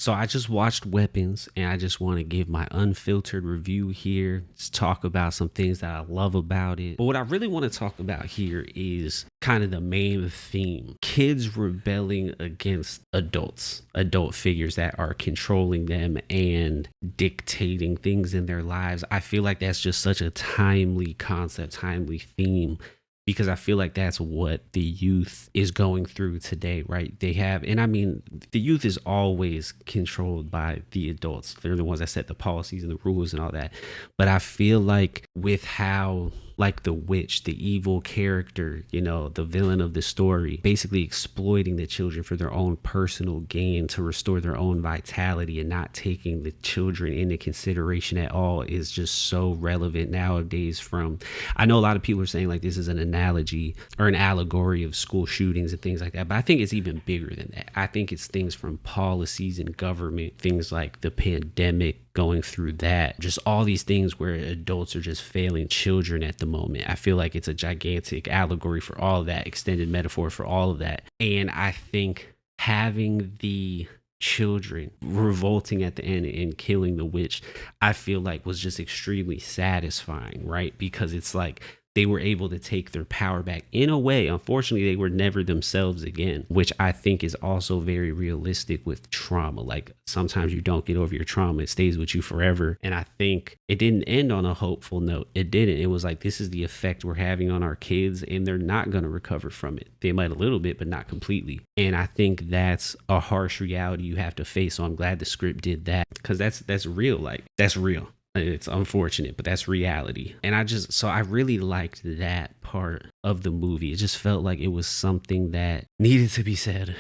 So I just watched Weapons and I just want to give my unfiltered review here. Just talk about some things that I love about it. But what I really want to talk about here is kind of the main theme. Kids rebelling against adults, adult figures that are controlling them and dictating things in their lives. I feel like that's just such a timely concept, timely theme, because I feel like that's what the youth is going through today, right? They have, and I mean, the youth is always controlled by the adults. They're the ones that set the policies and the rules and all that. But I feel like with how, like the witch, the evil character, you know, the villain of the story, basically exploiting the children for their own personal gain to restore their own vitality and not taking the children into consideration at all is just so relevant nowadays. I know a lot of people are saying like this is an analogy or an allegory of school shootings and things like that, but I think it's even bigger than that. I think it's things from policies and government, things like the pandemic, going through that, just all these things where adults are just failing children at the moment. I feel like it's a gigantic allegory for all of that, extended metaphor for all of that. And I think having the children revolting at the end and killing the witch, I feel like was just extremely satisfying, right? Because it's like they were able to take their power back in a way. Unfortunately, they were never themselves again, which I think is also very realistic with trauma. Like sometimes you don't get over your trauma. It stays with you forever. And I think it didn't end on a hopeful note. It didn't. It was like, this is the effect we're having on our kids and they're not going to recover from it. They might a little bit, but not completely. And I think that's a harsh reality you have to face. So I'm glad the script did that, because that's real. Like that's real. It's unfortunate, but that's reality. And I really liked that part of the movie. It just felt like it was something that needed to be said,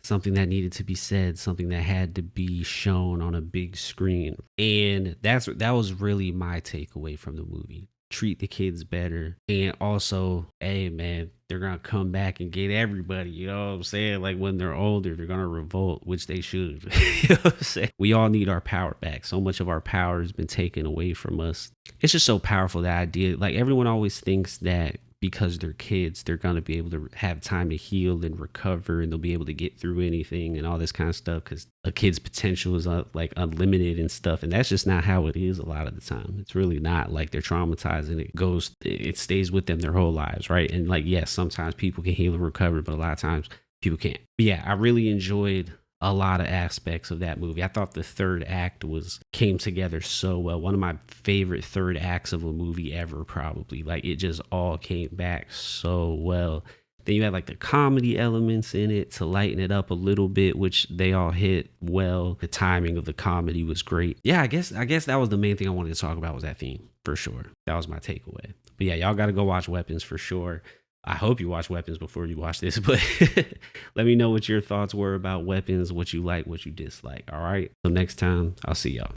something that had to be shown on a big screen. And that was really my takeaway from the movie. Treat the kids better. And also, hey man, they're gonna come back and get everybody, you know what I'm saying? Like when they're older, they're gonna revolt, which they should. You know what I'm saying? We all need our power back. So much of our power has been taken away from us. It's just so powerful, that idea. Like everyone always thinks that because they're kids, they're going to be able to have time to heal and recover, and they'll be able to get through anything and all this kind of stuff, because a kid's potential is like unlimited and stuff. And that's just not how it is a lot of the time. It's really not. Like they're traumatized and it stays with them their whole lives, right? And like, yes, sometimes people can heal and recover, but a lot of times people can't. But yeah, I really enjoyed a lot of aspects of that movie. I thought the third act came together so well. One of my favorite third acts of a movie ever, probably. Like it just all came back so well. Then you had like the comedy elements in it to lighten it up a little bit, which they all hit well. The timing of the comedy was great. Yeah, I guess that was the main thing I wanted to talk about, was that theme, for sure. That was my takeaway. But yeah, y'all got to go watch Weapons for sure. I hope you watch Weapons before you watch this, but let me know what your thoughts were about Weapons, what you like, what you dislike. All right. So next time, I'll see y'all.